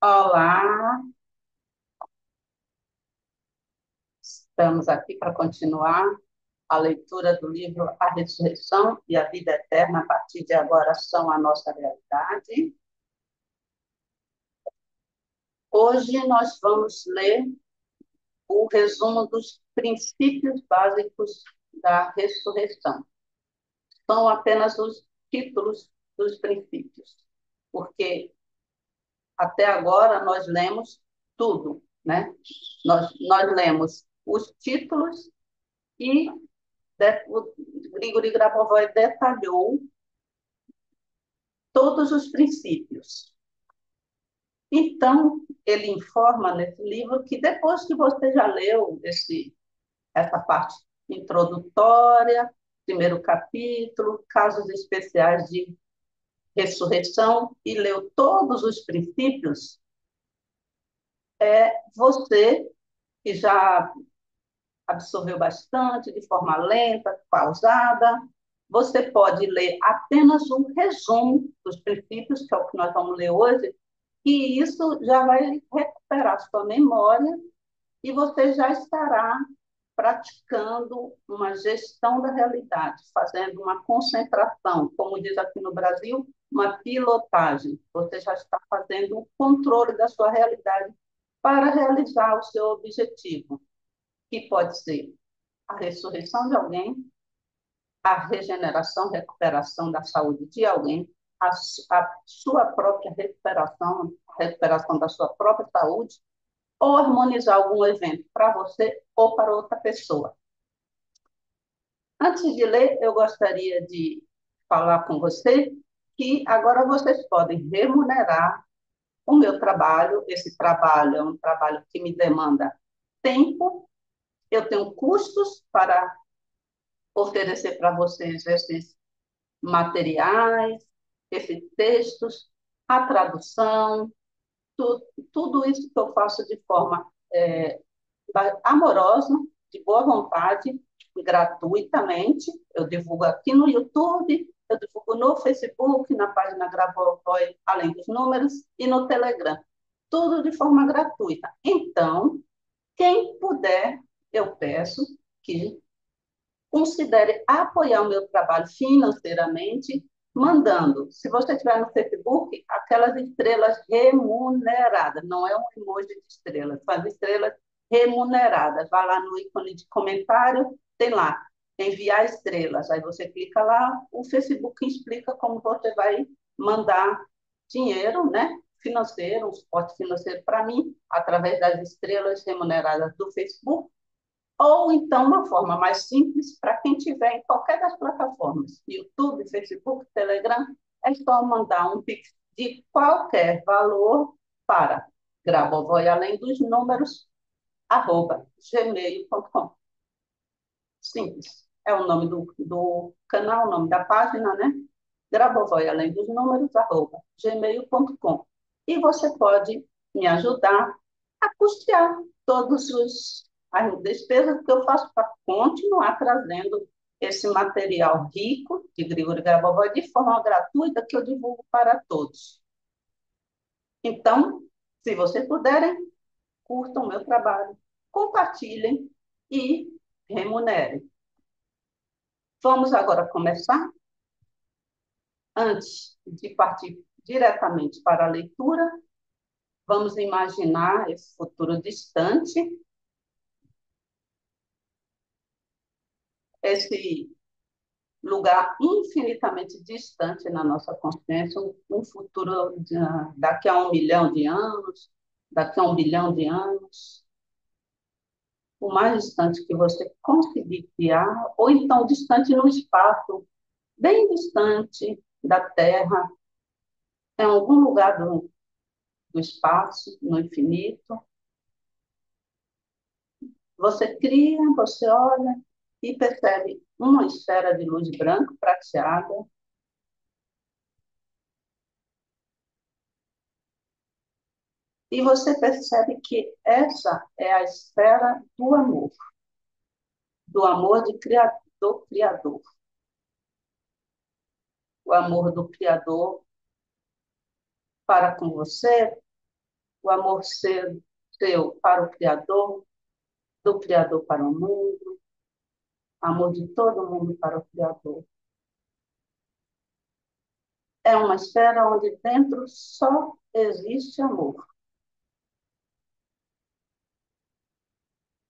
Olá, estamos aqui para continuar a leitura do livro A Ressurreição e a Vida Eterna, a partir de agora, são a nossa realidade. Hoje nós vamos ler o resumo dos princípios básicos da ressurreição. São apenas os títulos dos princípios, porque até agora nós lemos tudo, né? Nós lemos os títulos e o Grigori Grabovoi detalhou todos os princípios. Então, ele informa nesse livro que depois que você já leu essa parte introdutória, primeiro capítulo, casos especiais de ressurreição, e leu todos os princípios, você que já absorveu bastante, de forma lenta, pausada, você pode ler apenas um resumo dos princípios, que é o que nós vamos ler hoje, e isso já vai recuperar sua memória e você já estará praticando uma gestão da realidade, fazendo uma concentração, como diz aqui no Brasil, uma pilotagem. Você já está fazendo um controle da sua realidade para realizar o seu objetivo, que pode ser a ressurreição de alguém, a regeneração, recuperação da saúde de alguém, a sua própria recuperação, a recuperação da sua própria saúde, ou harmonizar algum evento para você ou para outra pessoa. Antes de ler, eu gostaria de falar com você que agora vocês podem remunerar o meu trabalho. Esse trabalho é um trabalho que me demanda tempo, eu tenho custos para oferecer para vocês esses materiais, esses textos, a tradução, tudo isso que eu faço de forma amorosa, de boa vontade, gratuitamente. Eu divulgo aqui no YouTube, eu divulgo no Facebook, na página Grabovoi, além dos números, e no Telegram. Tudo de forma gratuita. Então, quem puder, eu peço que considere apoiar o meu trabalho financeiramente, mandando, se você estiver no Facebook, aquelas estrelas remuneradas, não é um emoji de estrelas, são as estrelas remuneradas. Vai lá no ícone de comentário, tem lá, enviar estrelas. Aí você clica lá, o Facebook explica como você vai mandar dinheiro, né? Financeiro, um suporte financeiro para mim, através das estrelas remuneradas do Facebook, ou então, uma forma mais simples, para quem tiver em qualquer das plataformas, YouTube, Facebook, Telegram, é só mandar um Pix de qualquer valor para Grabovoi, além dos números, @gmail.com. Simples. É o nome do canal, o nome da página, né? Grabovoi, além dos números, @gmail.com. E você pode me ajudar a custear todos as despesas que eu faço para continuar trazendo esse material rico de Grigori Grabovoi de forma gratuita que eu divulgo para todos. Então, se vocês puderem, curtam o meu trabalho, compartilhem e remunerem. Vamos agora começar? Antes de partir diretamente para a leitura, vamos imaginar esse futuro distante, esse lugar infinitamente distante na nossa consciência, um futuro daqui a 1 milhão de anos, daqui a 1 bilhão de anos, o mais distante que você conseguir criar, ou então distante no espaço, bem distante da Terra, em algum lugar do espaço, no infinito. Você cria, você olha e percebe uma esfera de luz branca prateada. E você percebe que essa é a esfera do amor de criador, do Criador. O amor do Criador para com você, o amor seu para o Criador, do Criador para o mundo, amor de todo mundo para o Criador. É uma esfera onde dentro só existe amor.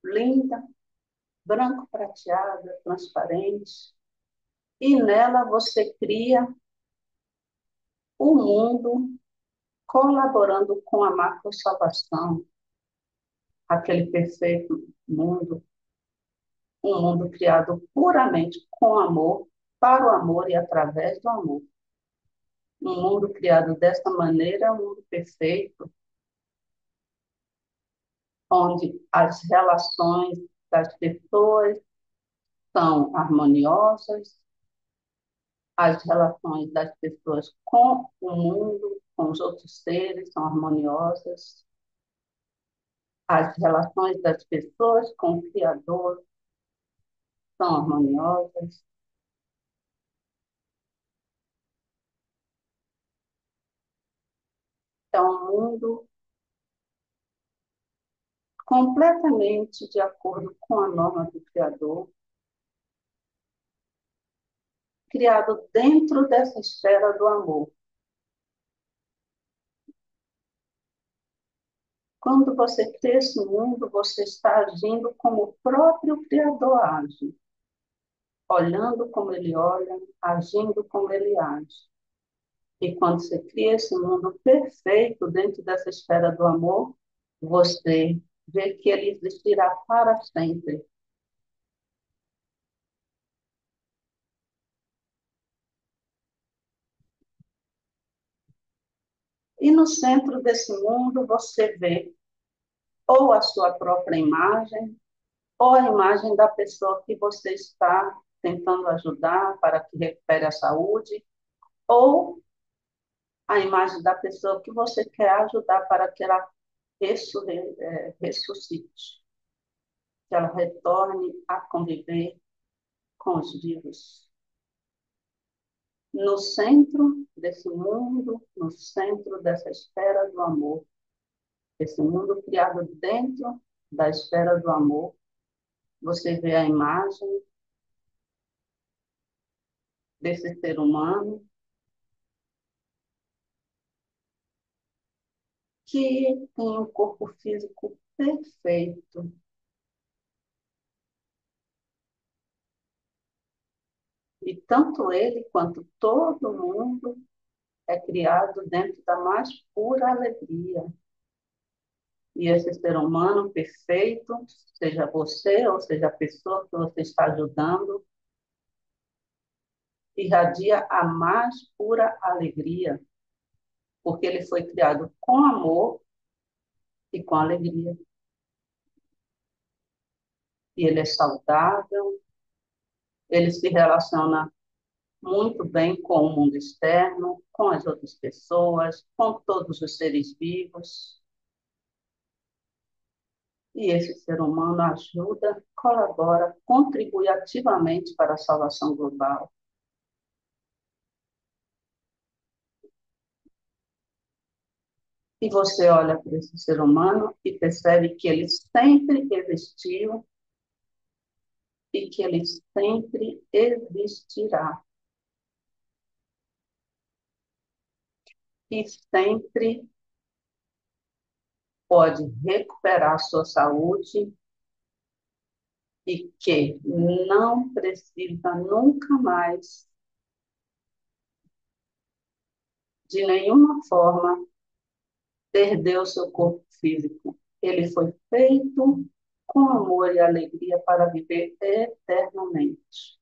Linda, branco prateada, transparente. E nela você cria o mundo colaborando com a macro-salvação, aquele perfeito mundo, um mundo criado puramente com amor, para o amor e através do amor. Um mundo criado desta maneira é um mundo perfeito, onde as relações das pessoas são harmoniosas, as relações das pessoas com o mundo, com os outros seres são harmoniosas, as relações das pessoas com o Criador são harmoniosas. É um mundo completamente de acordo com a norma do Criador, criado dentro dessa esfera do amor. Quando você cria esse mundo, você está agindo como o próprio Criador age, olhando como ele olha, agindo como ele age. E quando você cria esse mundo perfeito dentro dessa esfera do amor, você vê que ele existirá para sempre. E no centro desse mundo você vê ou a sua própria imagem, ou a imagem da pessoa que você está tentando ajudar para que recupere a saúde, ou a imagem da pessoa que você quer ajudar para que ela ressuscite, que ela retorne a conviver com os vivos. No centro desse mundo, no centro dessa esfera do amor, esse mundo criado dentro da esfera do amor, você vê a imagem desse ser humano que tem um corpo físico perfeito. E tanto ele quanto todo mundo é criado dentro da mais pura alegria. E esse ser humano perfeito, seja você ou seja a pessoa que você está ajudando, irradia a mais pura alegria, porque ele foi criado com amor e com alegria. E ele é saudável, ele se relaciona muito bem com o mundo externo, com as outras pessoas, com todos os seres vivos. E esse ser humano ajuda, colabora, contribui ativamente para a salvação global. E você olha para esse ser humano e percebe que ele sempre existiu e que ele sempre existirá. E sempre pode recuperar sua saúde e que não precisa nunca mais, de nenhuma forma, perder o seu corpo físico. Ele foi feito com amor e alegria para viver eternamente.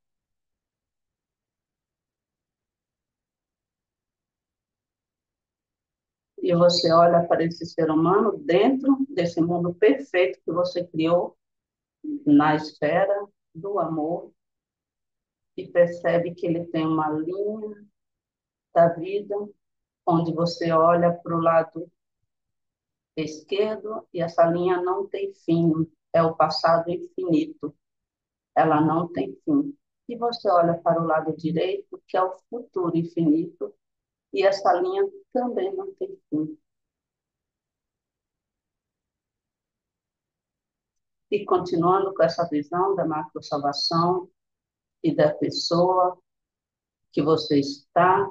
E você olha para esse ser humano dentro desse mundo perfeito que você criou na esfera do amor e percebe que ele tem uma linha da vida onde você olha para o lado esquerdo e essa linha não tem fim, é o passado infinito, ela não tem fim. E você olha para o lado direito, que é o futuro infinito, e essa linha também não tem fim. E continuando com essa visão da macro-salvação e da pessoa que você está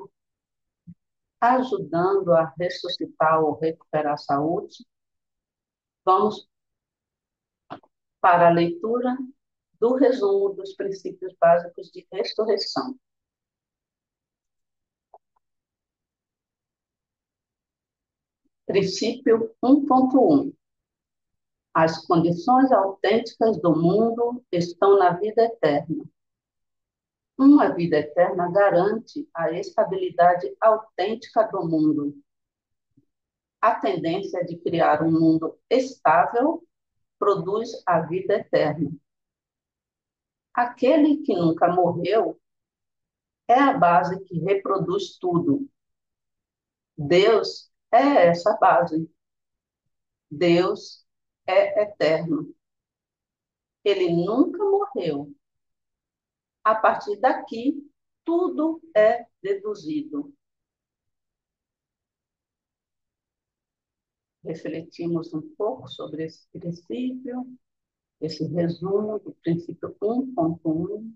ajudando a ressuscitar ou recuperar a saúde, vamos para a leitura do resumo dos princípios básicos de ressurreição. Princípio 1.1. As condições autênticas do mundo estão na vida eterna. Uma vida eterna garante a estabilidade autêntica do mundo. A tendência de criar um mundo estável produz a vida eterna. Aquele que nunca morreu é a base que reproduz tudo. Deus é essa base. Deus é eterno. Ele nunca morreu. A partir daqui, tudo é deduzido. Refletimos um pouco sobre esse princípio, esse resumo do princípio 1.1.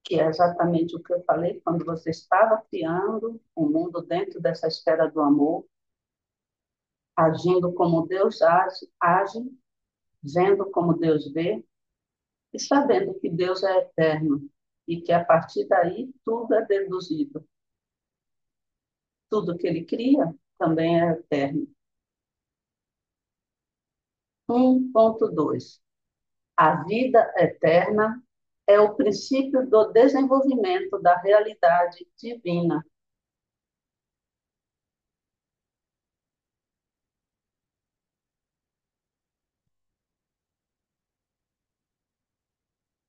Que é exatamente o que eu falei quando você estava criando o mundo dentro dessa esfera do amor, agindo como Deus age, vendo como Deus vê, e sabendo que Deus é eterno e que a partir daí tudo é deduzido. Tudo que ele cria também é eterno. 1.2. A vida eterna é o princípio do desenvolvimento da realidade divina.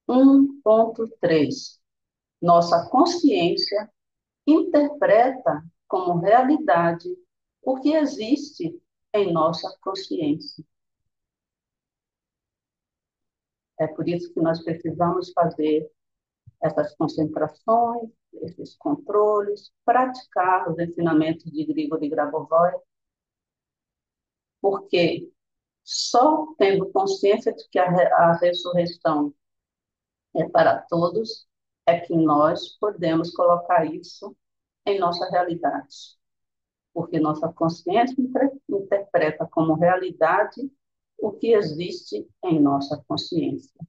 1.3. Nossa consciência interpreta como realidade o que existe em nossa consciência. É por isso que nós precisamos fazer essas concentrações, esses controles, praticar os ensinamentos de Grigori Grabovoi, porque só tendo consciência de que a ressurreição é para todos, é que nós podemos colocar isso em nossa realidade. Porque nossa consciência interpreta como realidade o que existe em nossa consciência.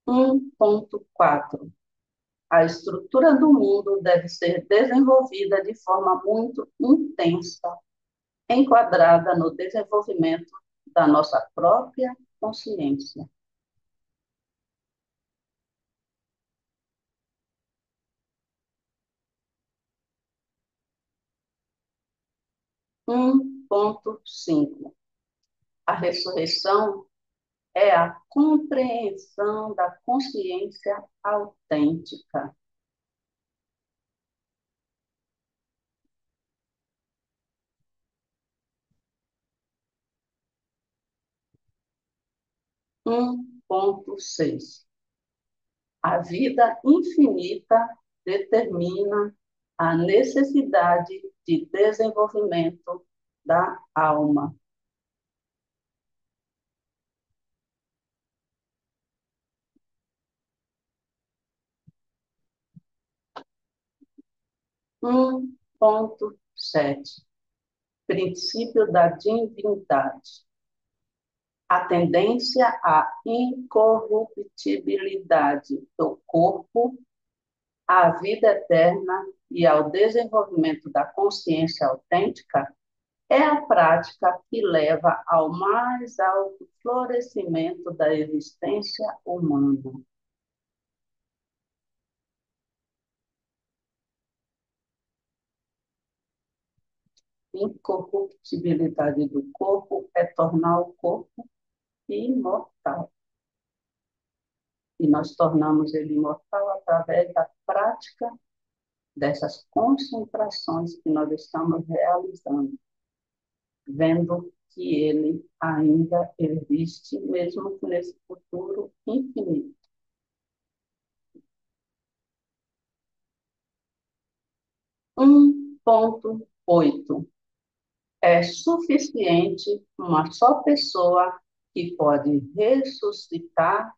1.4. A estrutura do mundo deve ser desenvolvida de forma muito intensa, enquadrada no desenvolvimento da nossa própria consciência. 1.5. A ressurreição é a compreensão da consciência autêntica. 1.6. A vida infinita determina a necessidade de desenvolvimento da alma. 1.7. Princípio da divindade. A tendência à incorruptibilidade do corpo, à vida eterna e ao desenvolvimento da consciência autêntica é a prática que leva ao mais alto florescimento da existência humana. Incorruptibilidade do corpo é tornar o corpo imortal. E nós tornamos ele imortal através da prática dessas concentrações que nós estamos realizando, vendo que ele ainda existe, mesmo que nesse futuro infinito. 1.8. É suficiente uma só pessoa que pode ressuscitar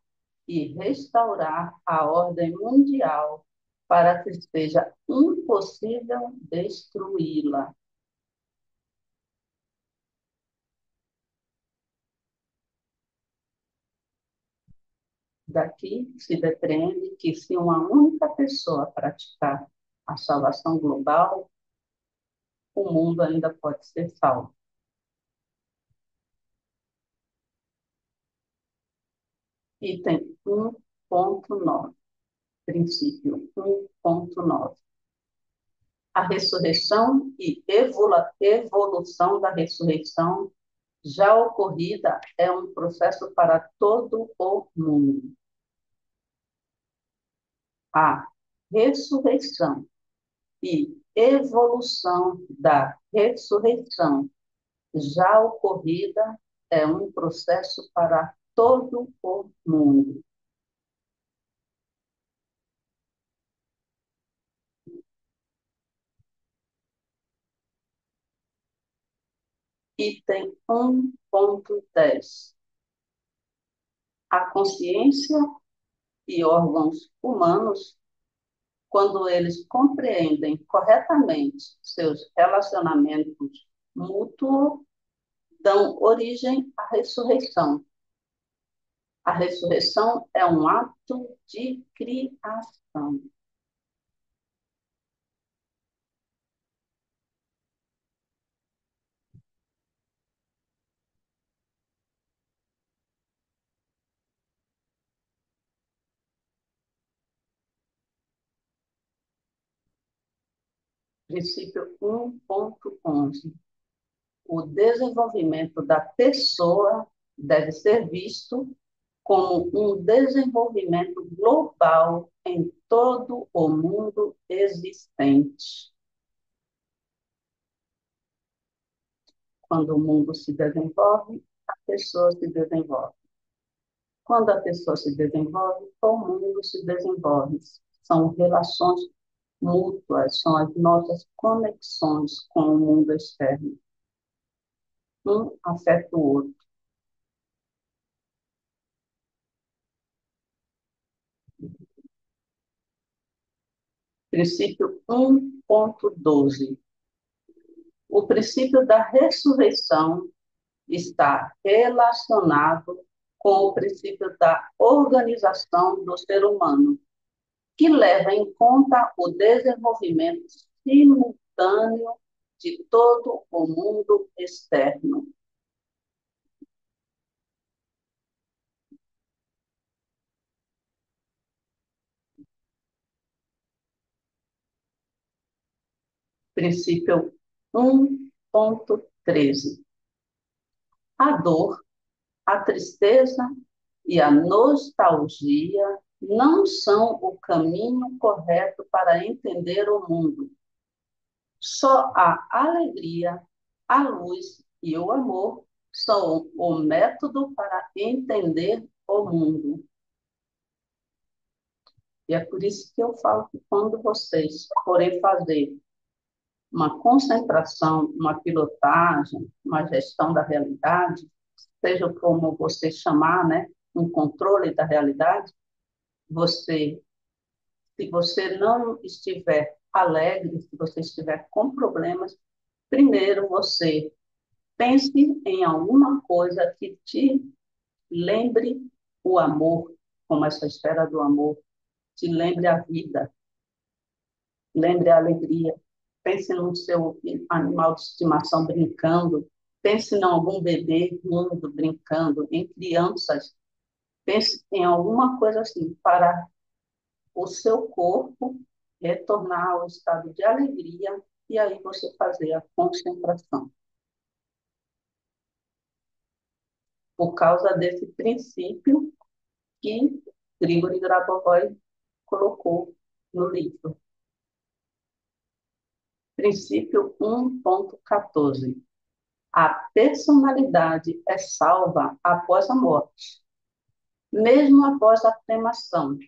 e restaurar a ordem mundial para que seja impossível destruí-la. Daqui se depreende que, se uma única pessoa praticar a salvação global, o mundo ainda pode ser salvo. Item 1.9, princípio 1.9. A ressurreição e evolução da ressurreição já ocorrida é um processo para todo o mundo. A ressurreição e evolução da ressurreição já ocorrida é um processo para todo o mundo. Item 1.10. A consciência e órgãos humanos, quando eles compreendem corretamente seus relacionamentos mútuos, dão origem à ressurreição. A ressurreição é um ato de criação. Princípio 1.11. O desenvolvimento da pessoa deve ser visto como um desenvolvimento global em todo o mundo existente. Quando o mundo se desenvolve, a pessoa se desenvolve. Quando a pessoa se desenvolve, o mundo se desenvolve. São relações mútuas, são as nossas conexões com o mundo externo. Um afeta o outro. Princípio 1.12. O princípio da ressurreição está relacionado com o princípio da organização do ser humano, que leva em conta o desenvolvimento simultâneo de todo o mundo externo. Princípio 1.13. A dor, a tristeza e a nostalgia não são o caminho correto para entender o mundo. Só a alegria, a luz e o amor são o método para entender o mundo. E é por isso que eu falo que, quando vocês forem fazer uma concentração, uma pilotagem, uma gestão da realidade, seja como você chamar, né, um controle da realidade, você, se você não estiver alegre, se você estiver com problemas, primeiro você pense em alguma coisa que te lembre o amor, como essa esfera do amor, te lembre a vida, lembre a alegria. Pense no seu animal de estimação brincando, pense em algum bebê rindo, brincando, em crianças. Pense em alguma coisa assim, para o seu corpo retornar ao estado de alegria e aí você fazer a concentração. Por causa desse princípio que Grigori Grabovoi colocou no livro. Princípio 1.14. A personalidade é salva após a morte, mesmo após a cremação.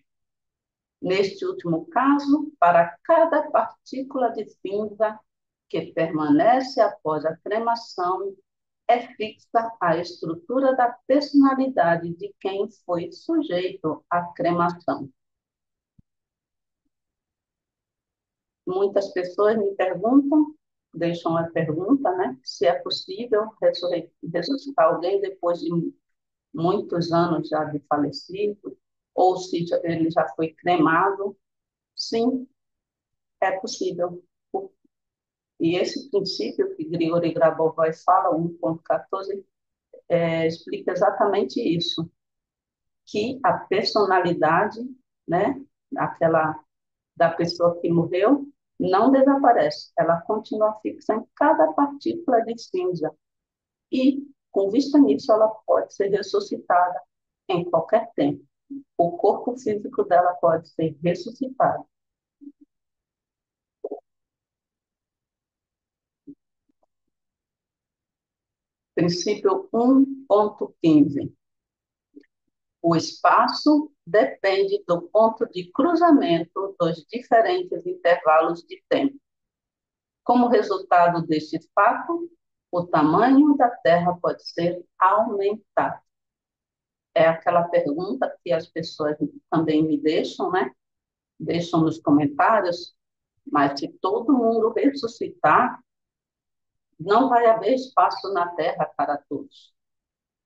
Neste último caso, para cada partícula de cinza que permanece após a cremação, é fixa a estrutura da personalidade de quem foi sujeito à cremação. Muitas pessoas me perguntam, deixam a pergunta, né, se é possível ressuscitar alguém depois de muitos anos já de falecido, ou se ele já foi cremado. Sim, é possível. E esse princípio que Grigori Grabovoi fala, 1.14, explica exatamente isso, que a personalidade, né, aquela da pessoa que morreu, não desaparece, ela continua fixa em cada partícula de cinza. E, com vista nisso, ela pode ser ressuscitada em qualquer tempo. O corpo físico dela pode ser ressuscitado. Princípio 1.15. O espaço depende do ponto de cruzamento dos diferentes intervalos de tempo. Como resultado deste fato, o tamanho da Terra pode ser aumentado. É aquela pergunta que as pessoas também me deixam, né? Deixam nos comentários, mas se todo mundo ressuscitar, não vai haver espaço na Terra para todos.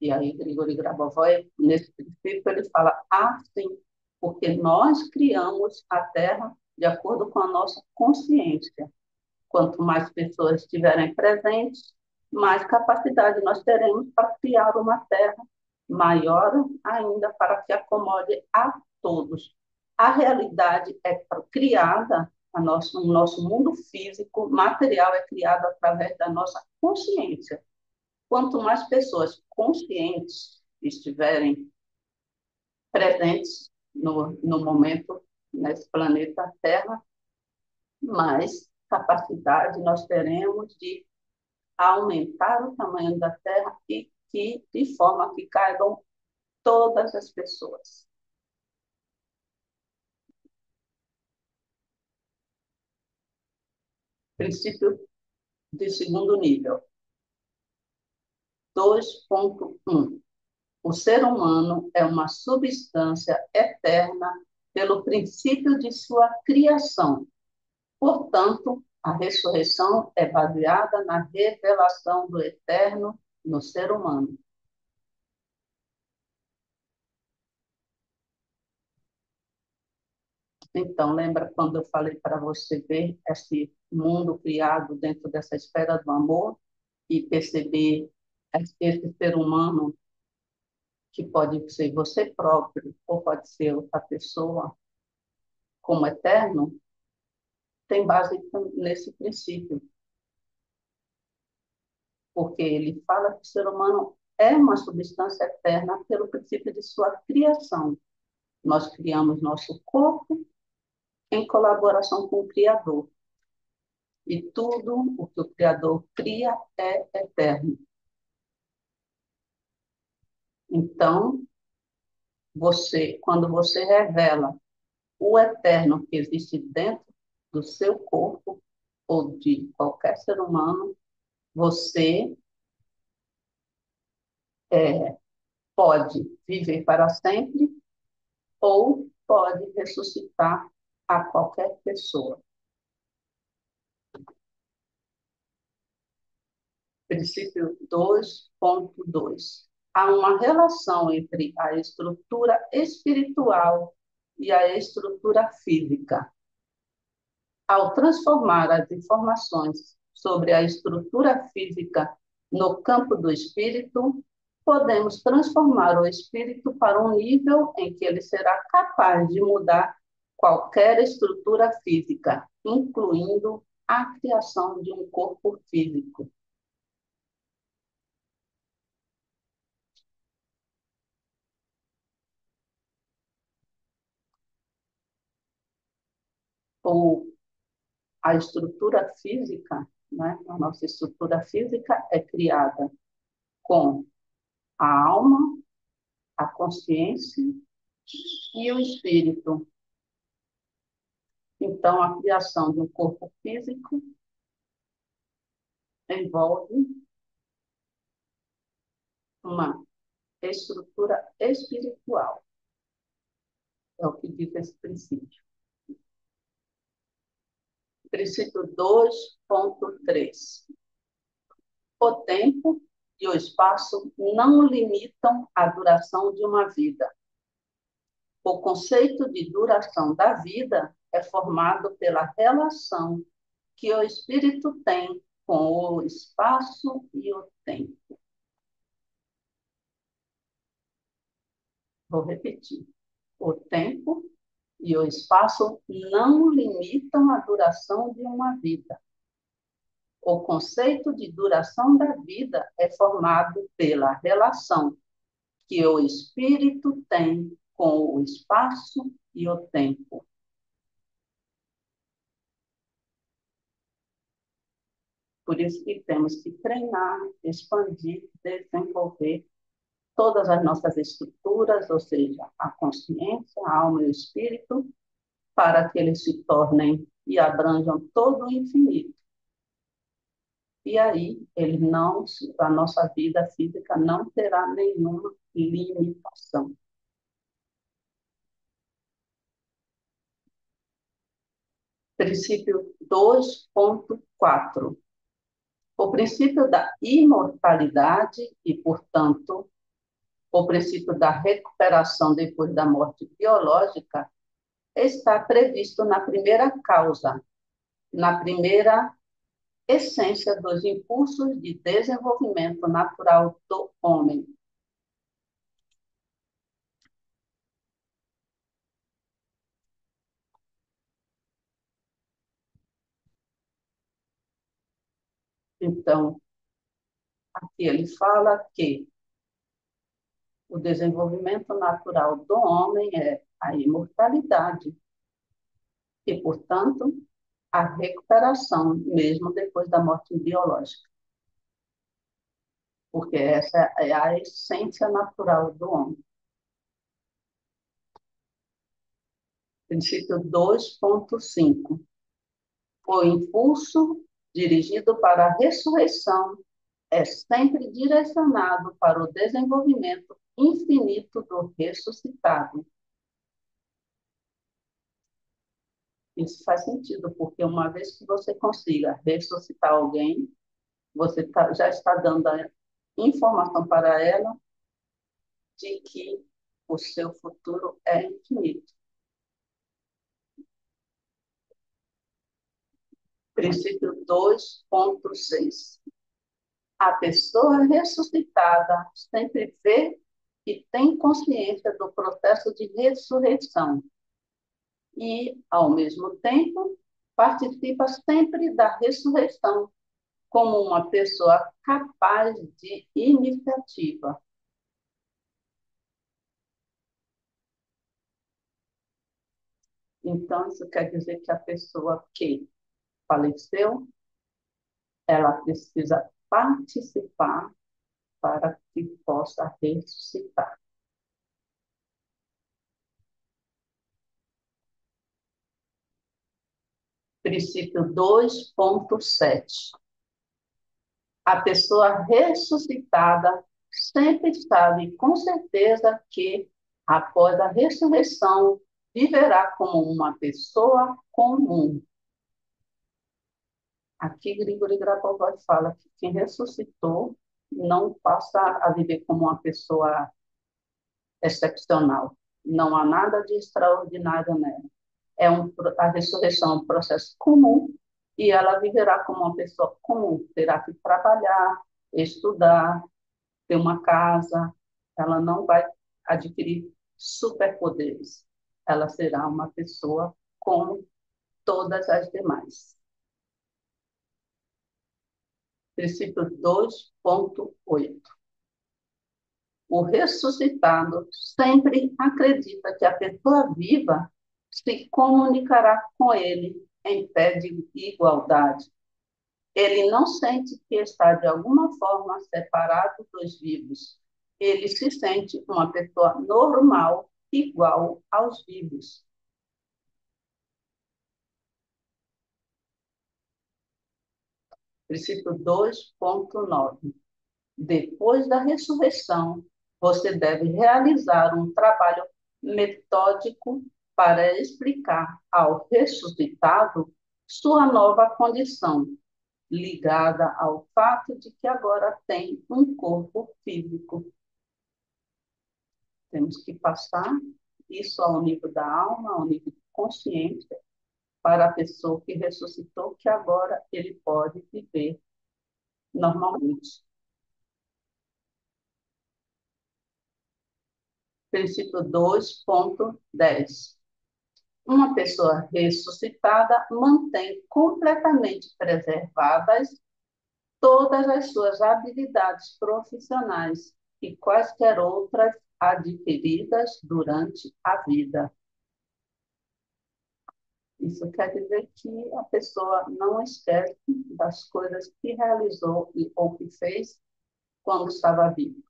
E aí, Grigori Grabovoi, nesse princípio, ele fala assim, porque nós criamos a Terra de acordo com a nossa consciência. Quanto mais pessoas estiverem presentes, mais capacidade nós teremos para criar uma Terra maior ainda para que acomode a todos. A realidade é criada, o nosso mundo físico, material é criado através da nossa consciência. Quanto mais pessoas conscientes estiverem presentes no momento nesse planeta Terra, mais capacidade nós teremos de aumentar o tamanho da Terra e que de forma que caibam todas as pessoas. Princípio de segundo nível. 2.1. O ser humano é uma substância eterna pelo princípio de sua criação. Portanto, a ressurreição é baseada na revelação do eterno no ser humano. Então, lembra quando eu falei para você ver esse mundo criado dentro dessa esfera do amor e perceber esse ser humano que pode ser você próprio ou pode ser outra pessoa como eterno? Tem base nesse princípio, porque ele fala que o ser humano é uma substância eterna pelo princípio de sua criação. Nós criamos nosso corpo em colaboração com o Criador. E tudo o que o Criador cria é eterno. Então, quando você revela o eterno que existe dentro do seu corpo ou de qualquer ser humano, você pode viver para sempre ou pode ressuscitar a qualquer pessoa. Princípio 2.2. Há uma relação entre a estrutura espiritual e a estrutura física. Ao transformar as informações sobre a estrutura física no campo do espírito, podemos transformar o espírito para um nível em que ele será capaz de mudar qualquer estrutura física, incluindo a criação de um corpo físico. Ou a estrutura física, né? A nossa estrutura física é criada com a alma, a consciência e o espírito. Então, a criação de um corpo físico envolve uma estrutura espiritual, é o que diz esse princípio. Princípio 2.3. O tempo e o espaço não limitam a duração de uma vida. O conceito de duração da vida é formado pela relação que o espírito tem com o espaço e o tempo. Vou repetir. O tempo e o espaço não limitam a duração de uma vida. O conceito de duração da vida é formado pela relação que o espírito tem com o espaço e o tempo. Por isso que temos que treinar, expandir, desenvolver todas as nossas estruturas, ou seja, a consciência, a alma e o espírito, para que eles se tornem e abranjam todo o infinito. E aí, a nossa vida física não terá nenhuma limitação. Princípio 2.4. O princípio da imortalidade e, portanto, o princípio da recuperação depois da morte biológica está previsto na primeira causa, na primeira essência dos impulsos de desenvolvimento natural do homem. Então, aqui ele fala que o desenvolvimento natural do homem é a imortalidade e, portanto, a recuperação, mesmo depois da morte biológica, porque essa é a essência natural do homem. Princípio 2.5. O impulso dirigido para a ressurreição é sempre direcionado para o desenvolvimento infinito do ressuscitado. Isso faz sentido, porque uma vez que você consiga ressuscitar alguém, você já está dando a informação para ela de que o seu futuro é infinito. Princípio 2.6. A pessoa ressuscitada sempre vê e tem consciência do processo de ressurreição e, ao mesmo tempo, participa sempre da ressurreição como uma pessoa capaz de iniciativa. Então, isso quer dizer que a pessoa que faleceu, ela precisa participar para que possa ressuscitar. Princípio 2.7. A pessoa ressuscitada sempre sabe com certeza que, após a ressurreição, viverá como uma pessoa comum. Aqui, Grigori Grabovoi fala que quem ressuscitou não passa a viver como uma pessoa excepcional. Não há nada de extraordinário nela. A ressurreição é um processo comum e ela viverá como uma pessoa comum. Terá que trabalhar, estudar, ter uma casa. Ela não vai adquirir superpoderes. Ela será uma pessoa como todas as demais. Princípio 2.8. O ressuscitado sempre acredita que a pessoa viva se comunicará com ele em pé de igualdade. Ele não sente que está, de alguma forma, separado dos vivos. Ele se sente uma pessoa normal, igual aos vivos. Princípio 2.9. Depois da ressurreição, você deve realizar um trabalho metódico para explicar ao ressuscitado sua nova condição, ligada ao fato de que agora tem um corpo físico. Temos que passar isso ao nível da alma, ao nível de consciência, para a pessoa que ressuscitou, que agora ele pode viver normalmente. Princípio 2.10. Uma pessoa ressuscitada mantém completamente preservadas todas as suas habilidades profissionais e quaisquer outras adquiridas durante a vida. Isso quer dizer que a pessoa não esquece das coisas que realizou ou que fez quando estava vivo.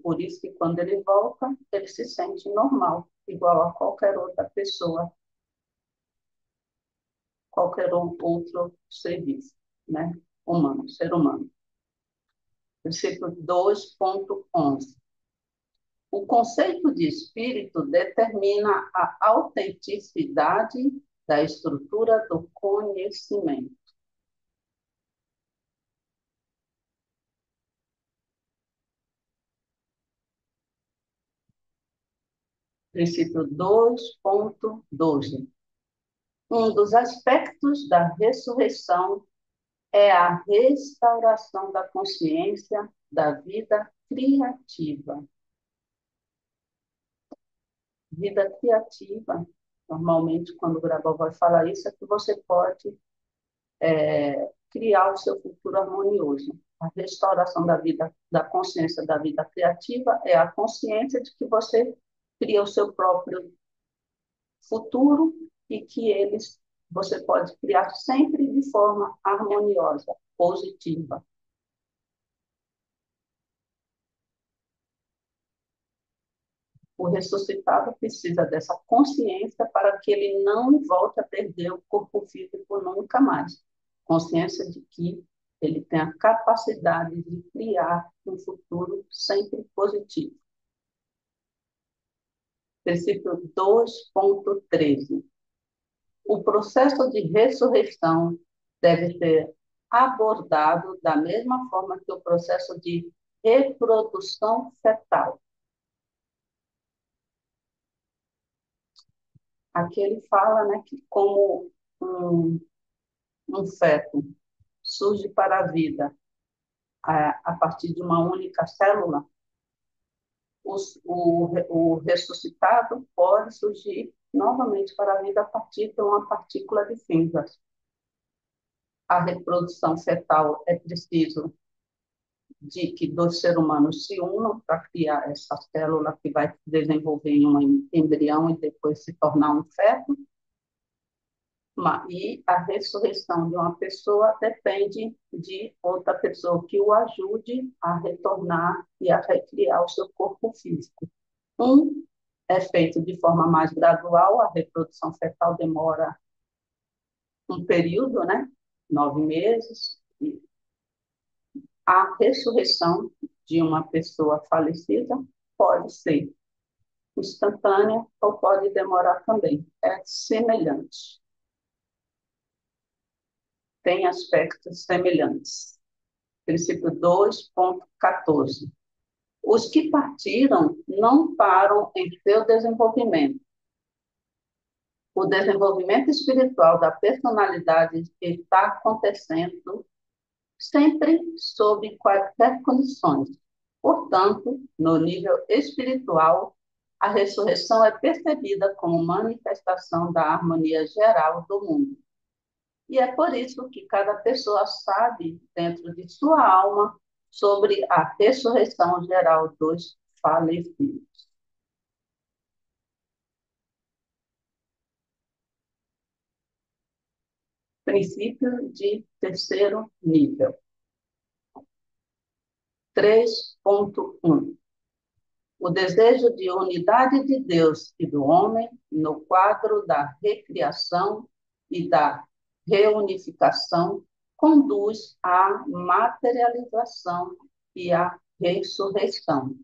Por isso que quando ele volta, ele se sente normal, igual a qualquer outra pessoa, qualquer outro serviço, né? Humano, ser humano. Princípio 2.11. O conceito de espírito determina a autenticidade da estrutura do conhecimento. Princípio 2.12. Um dos aspectos da ressurreição é a restauração da consciência da vida criativa. Vida criativa, normalmente, quando o Grabal vai falar isso, é que você pode criar o seu futuro harmonioso. A restauração da vida, da consciência da vida criativa é a consciência de que você cria o seu próprio futuro e que você pode criar sempre de forma harmoniosa, positiva. O ressuscitado precisa dessa consciência para que ele não volte a perder o corpo físico nunca mais. Consciência de que ele tem a capacidade de criar um futuro sempre positivo. Princípio 2.13. O processo de ressurreição deve ser abordado da mesma forma que o processo de reprodução fetal. Aqui ele fala, né, que como um feto surge para a vida a partir de uma única célula, o ressuscitado pode surgir novamente para a vida a partir de uma partícula de cinzas. A reprodução fetal é preciso de que dois seres humanos se unam para criar essa célula que vai se desenvolver em um embrião e depois se tornar um feto. E a ressurreição de uma pessoa depende de outra pessoa que o ajude a retornar e a recriar o seu corpo físico. Um é feito de forma mais gradual, a reprodução fetal demora um período, né? 9 meses. E a ressurreição de uma pessoa falecida pode ser instantânea ou pode demorar também. É semelhante. Tem aspectos semelhantes. Princípio 2.14. Os que partiram não param em seu desenvolvimento. O desenvolvimento espiritual da personalidade está acontecendo sempre sob quaisquer condições. Portanto, no nível espiritual, a ressurreição é percebida como manifestação da harmonia geral do mundo. E é por isso que cada pessoa sabe, dentro de sua alma, sobre a ressurreição geral dos falecidos. Princípio de terceiro nível. 3.1. O desejo de unidade de Deus e do homem no quadro da recriação e da reunificação conduz à materialização e à ressurreição.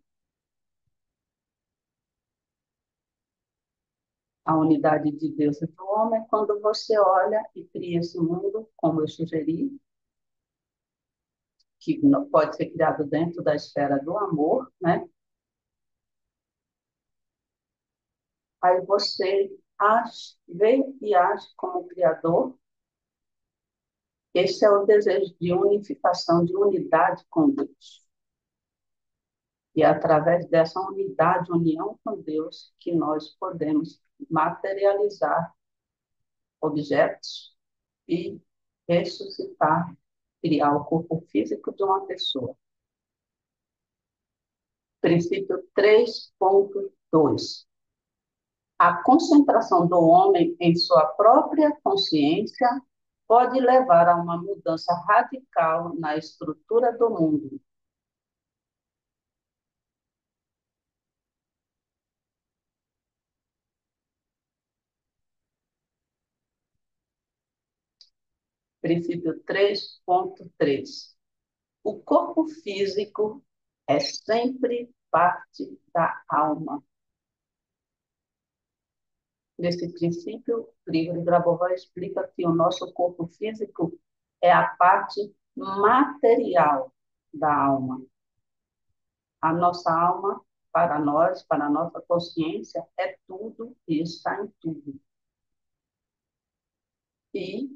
A unidade de Deus e do homem é quando você olha e cria esse mundo, como eu sugeri, que pode ser criado dentro da esfera do amor, né? Aí você age, vê e age como criador. Esse é o desejo de unificação, de unidade com Deus. E é através dessa unidade, união com Deus, que nós podemos materializar objetos e ressuscitar, criar o corpo físico de uma pessoa. Princípio 3.2. A concentração do homem em sua própria consciência pode levar a uma mudança radical na estrutura do mundo. Princípio 3.3. O corpo físico é sempre parte da alma. Nesse princípio, Grigori Grabovoi explica que o nosso corpo físico é a parte material da alma. A nossa alma, para nós, para a nossa consciência, é tudo e está em tudo. E,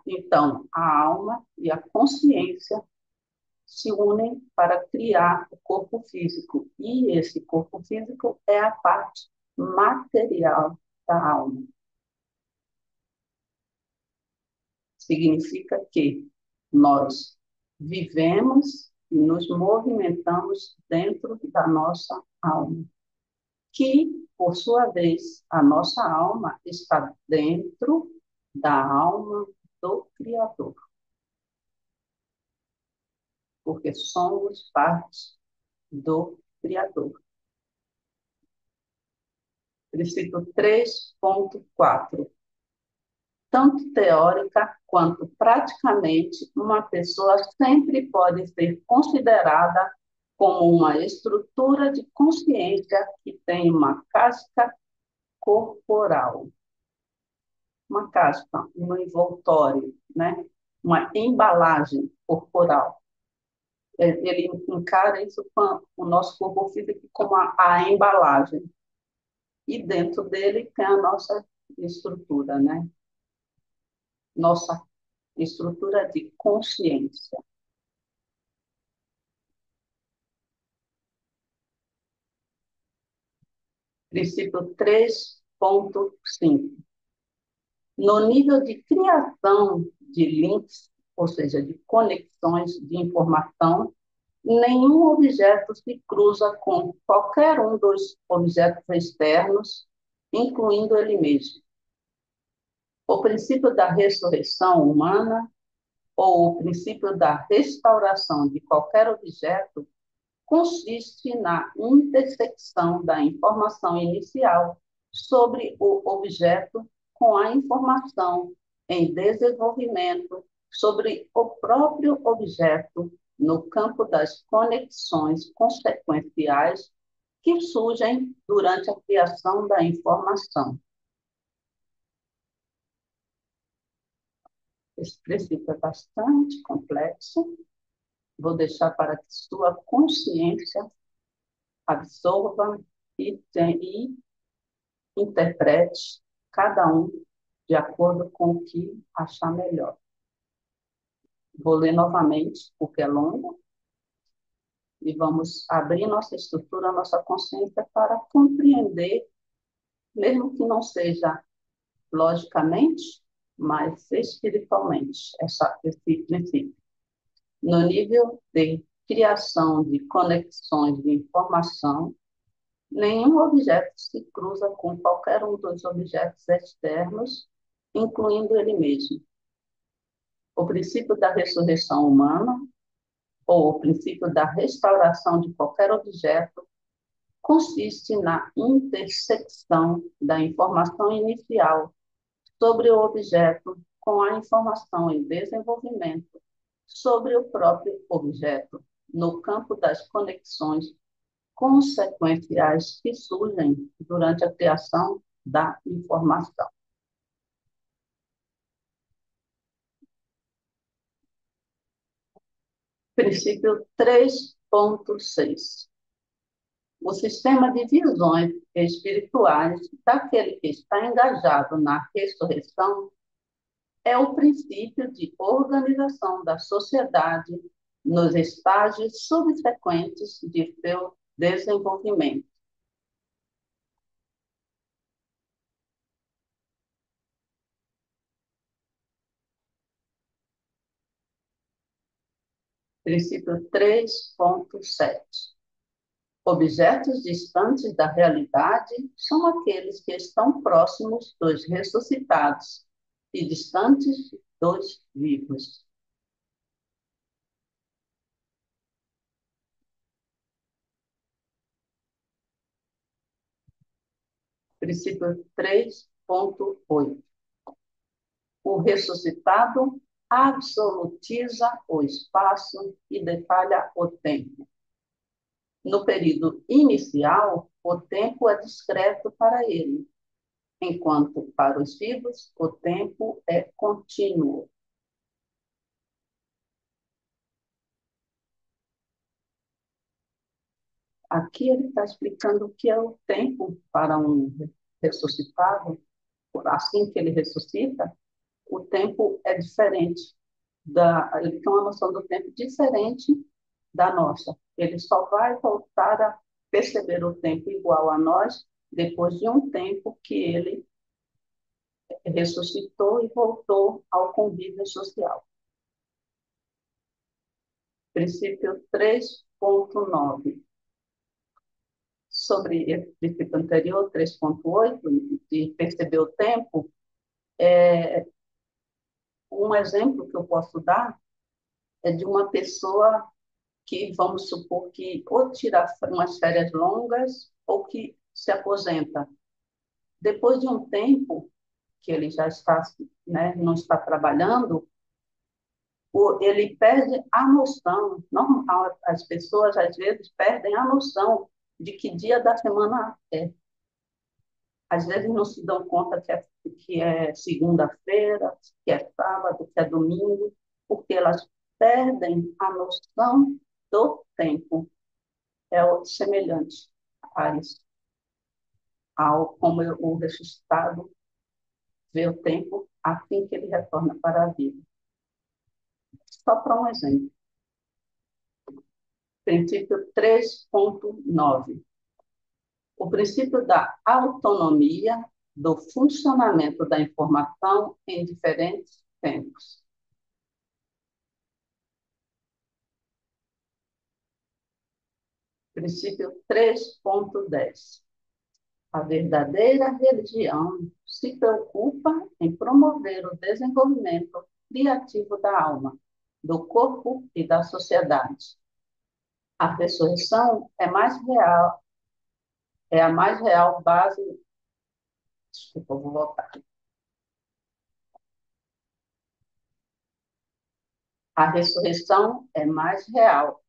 então, a alma e a consciência se unem para criar o corpo físico. E esse corpo físico é a parte material da alma. Significa que nós vivemos e nos movimentamos dentro da nossa alma, que, por sua vez, a nossa alma está dentro da alma do Criador, porque somos parte do Criador. Princípio 3.4. Tanto teórica quanto praticamente, uma pessoa sempre pode ser considerada como uma estrutura de consciência que tem uma casca corporal. Uma casca, um envoltório, né? Uma embalagem corporal. Ele encara isso com o nosso corpo físico como a embalagem. E dentro dele tem a nossa estrutura, né? Nossa estrutura de consciência. Princípio 3.5. No nível de criação de links, ou seja, de conexões de informação, nenhum objeto se cruza com qualquer um dos objetos externos, incluindo ele mesmo. O princípio da ressurreição humana ou o princípio da restauração de qualquer objeto consiste na intersecção da informação inicial sobre o objeto com a informação em desenvolvimento sobre o próprio objeto no campo das conexões consequenciais que surgem durante a criação da informação. Esse princípio é bastante complexo. Vou deixar para que sua consciência absorva e interprete cada um de acordo com o que achar melhor. Vou ler novamente, porque é longo, e vamos abrir nossa estrutura, nossa consciência para compreender, mesmo que não seja logicamente, mas espiritualmente, esse princípio. No nível de criação de conexões de informação, nenhum objeto se cruza com qualquer um dos objetos externos, incluindo ele mesmo. O princípio da ressurreição humana, ou o princípio da restauração de qualquer objeto, consiste na intersecção da informação inicial sobre o objeto com a informação em desenvolvimento sobre o próprio objeto, no campo das conexões consequenciais que surgem durante a criação da informação. Princípio 3.6. O sistema de visões espirituais daquele que está engajado na ressurreição é o princípio de organização da sociedade nos estágios subsequentes de seu desenvolvimento. Princípio 3.7. Objetos distantes da realidade são aqueles que estão próximos dos ressuscitados e distantes dos vivos. Princípio 3.8. O ressuscitado absolutiza o espaço e detalha o tempo. No período inicial, o tempo é discreto para ele, enquanto para os vivos o tempo é contínuo. Aqui ele está explicando o que é o tempo para um ressuscitado. Assim que ele ressuscita, o tempo é diferente. Ele tem uma noção do tempo diferente da nossa. Ele só vai voltar a perceber o tempo igual a nós depois de um tempo que ele ressuscitou e voltou ao convívio social. Princípio 3.9. Sobre o princípio anterior, 3.8, de perceber o tempo, um exemplo que eu posso dar é de uma pessoa que, vamos supor que ou tira umas férias longas ou que se aposenta. Depois de um tempo que ele já está, né, não está trabalhando, ele perde a noção. Normal, as pessoas, às vezes, perdem a noção de que dia da semana é. Às vezes não se dão conta que é segunda-feira, que é sábado, que é domingo, porque elas perdem a noção do tempo. É semelhante a isso, ao como o ressuscitado vê o tempo assim que ele retorna para a vida. Só para um exemplo. Princípio 3.9. O princípio da autonomia do funcionamento da informação em diferentes tempos. Princípio 3.10. A verdadeira religião se preocupa em promover o desenvolvimento criativo da alma, do corpo e da sociedade. A ressurreição é a mais real base. Desculpa, eu vou voltar. A ressurreição é mais real,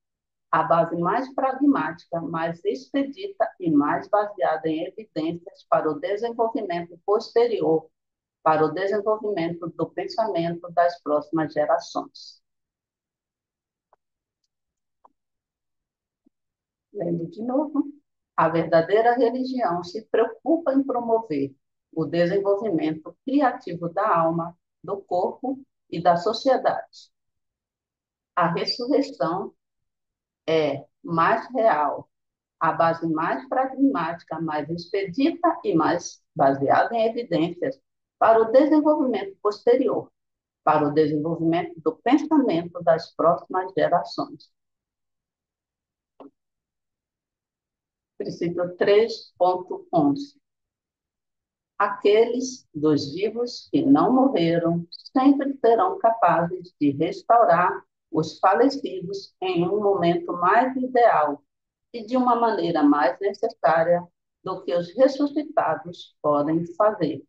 a base mais pragmática, mais expedita e mais baseada em evidências para o desenvolvimento posterior, para o desenvolvimento do pensamento das próximas gerações. Lendo de novo, a verdadeira religião se preocupa em promover o desenvolvimento criativo da alma, do corpo e da sociedade. A ressurreição é mais real, a base mais pragmática, mais expedita e mais baseada em evidências para o desenvolvimento posterior, para o desenvolvimento do pensamento das próximas gerações. Princípio 3.11. Aqueles dos vivos que não morreram sempre serão capazes de restaurar os falecidos em um momento mais ideal e de uma maneira mais necessária do que os ressuscitados podem fazer.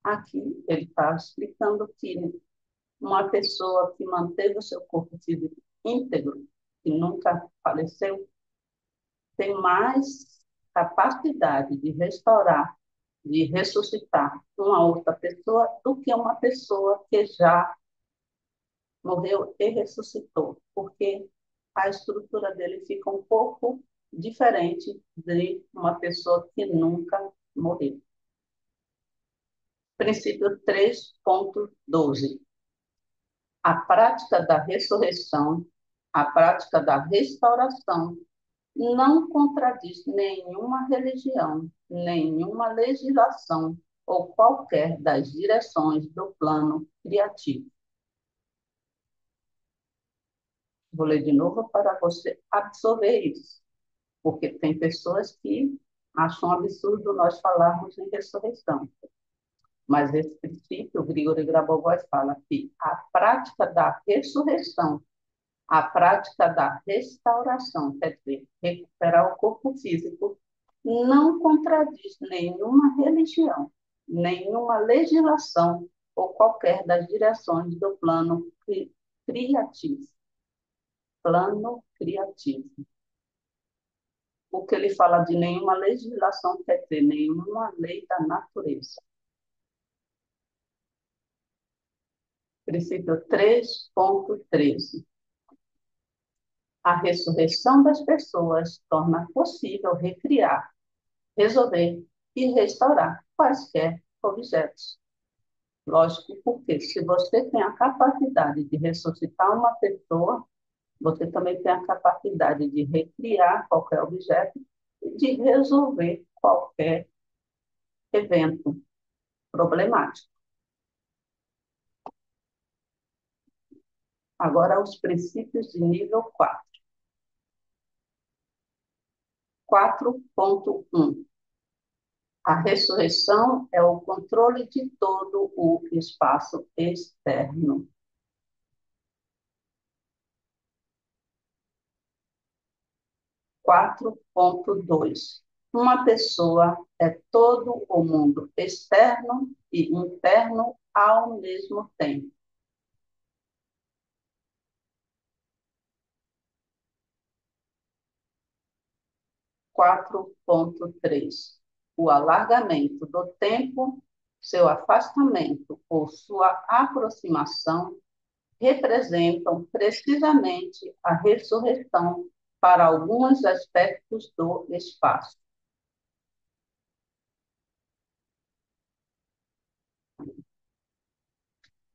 Aqui ele está explicando que uma pessoa que manteve o seu corpo físico íntegro, que nunca faleceu, tem mais capacidade de restaurar, de ressuscitar uma outra pessoa do que uma pessoa que já morreu e ressuscitou, porque a estrutura dele fica um pouco diferente de uma pessoa que nunca morreu. Princípio 3.12. A prática da ressurreição, a prática da restauração, não contradiz nenhuma religião, nenhuma legislação ou qualquer das direções do plano criativo. Vou ler de novo para você absorver isso, porque tem pessoas que acham absurdo nós falarmos em ressurreição. Mas esse princípio, o Grigori Grabovoi fala que a prática da ressurreição, a prática da restauração, quer dizer, recuperar o corpo físico, não contradiz nenhuma religião, nenhuma legislação ou qualquer das direções do plano criativo. Plano criativo. O que ele fala de nenhuma legislação quer dizer nenhuma lei da natureza. Princípio 3.13. A ressurreição das pessoas torna possível recriar, resolver e restaurar quaisquer objetos. Lógico, porque se você tem a capacidade de ressuscitar uma pessoa, você também tem a capacidade de recriar qualquer objeto e de resolver qualquer evento problemático. Agora, os princípios de nível 4. 4.1. A ressurreição é o controle de todo o espaço externo. 4.2. Uma pessoa é todo o mundo externo e interno ao mesmo tempo. 4.3. O alargamento do tempo, seu afastamento ou sua aproximação representam precisamente a ressurreição para alguns aspectos do espaço.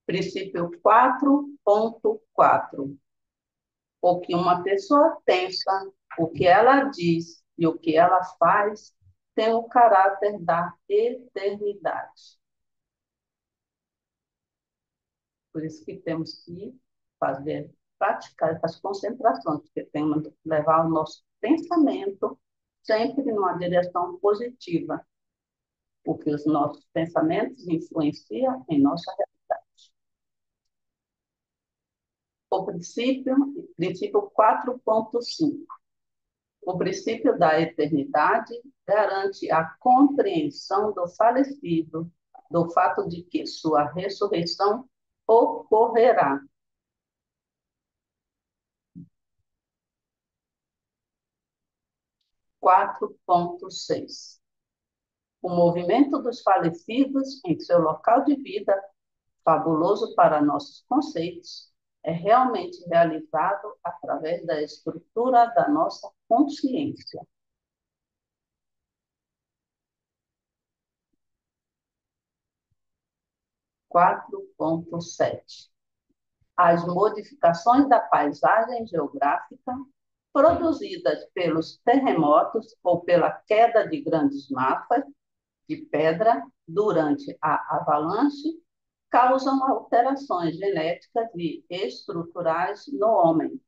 Princípio 4.4. O que uma pessoa pensa, o que ela diz e o que ela faz tem o caráter da eternidade. Por isso que temos que fazer, praticar essas concentrações, porque temos que levar o nosso pensamento sempre numa direção positiva, porque os nossos pensamentos influenciam em nossa realidade. O princípio 4.5. O princípio da eternidade garante a compreensão do falecido, do fato de que sua ressurreição ocorrerá. 4.6. O movimento dos falecidos em seu local de vida, fabuloso para nossos conceitos, é realmente realizado através da estrutura da nossa consciência. 4.7. As modificações da paisagem geográfica produzidas pelos terremotos ou pela queda de grandes massas de pedra durante a avalanche causam alterações genéticas e estruturais no homem,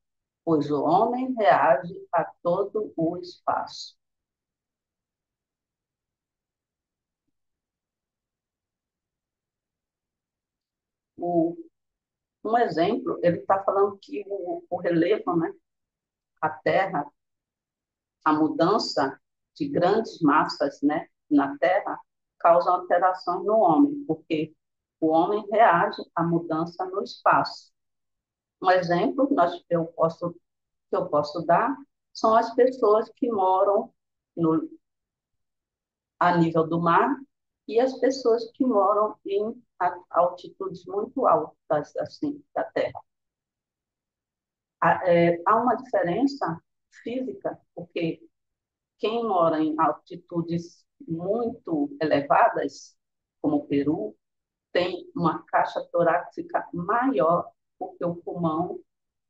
pois o homem reage a todo o espaço. Um exemplo, ele está falando que o relevo, né, a Terra, a mudança de grandes massas, né, na Terra, causam alterações no homem, porque o homem reage à mudança no espaço. Um exemplo que eu posso dar são as pessoas que moram no, a nível do mar e as pessoas que moram em altitudes muito altas assim da Terra. Há uma diferença física, porque quem mora em altitudes muito elevadas, como o Peru, tem uma caixa torácica maior, porque o pulmão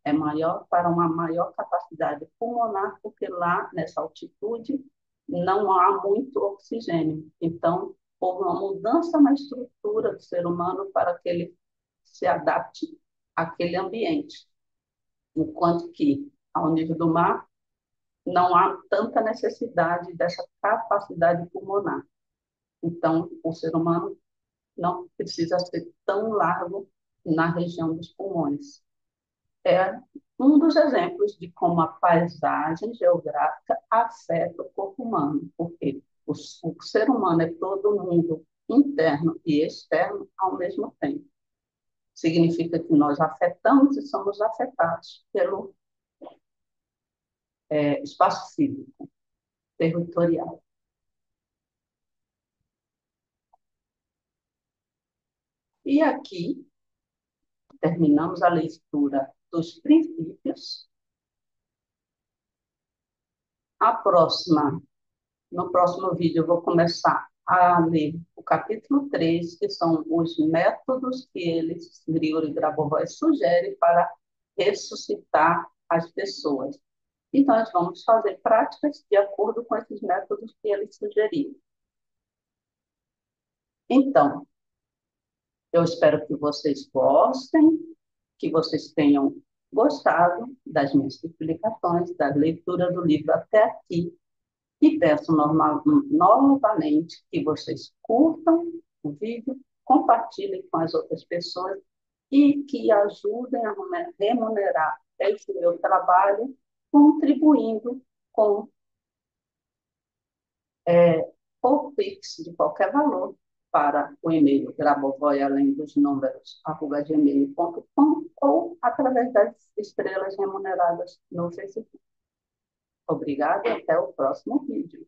é maior para uma maior capacidade pulmonar, porque lá, nessa altitude, não há muito oxigênio. Então, houve uma mudança na estrutura do ser humano para que ele se adapte àquele ambiente. Enquanto que, ao nível do mar, não há tanta necessidade dessa capacidade pulmonar. Então, o ser humano não precisa ser tão largo na região dos pulmões. É um dos exemplos de como a paisagem geográfica afeta o corpo humano, porque o ser humano é todo mundo interno e externo ao mesmo tempo. Significa que nós afetamos e somos afetados pelo espaço físico, territorial. E aqui terminamos a leitura dos princípios. A próxima No próximo vídeo, eu vou começar a ler o capítulo 3, que são os métodos que eles, Grigori Grabovoi, sugere para ressuscitar as pessoas. E nós vamos fazer práticas de acordo com esses métodos que eles sugeriram. Então, eu espero que vocês gostem, que vocês tenham gostado das minhas explicações, da leitura do livro até aqui. E peço novamente que vocês curtam o vídeo, compartilhem com as outras pessoas e que ajudem a remunerar esse meu trabalho, contribuindo com o Pix de qualquer valor para o e-mail grabovoi, além dos números, @gmail.com ou através das estrelas remuneradas no Facebook. Obrigada e até o próximo vídeo.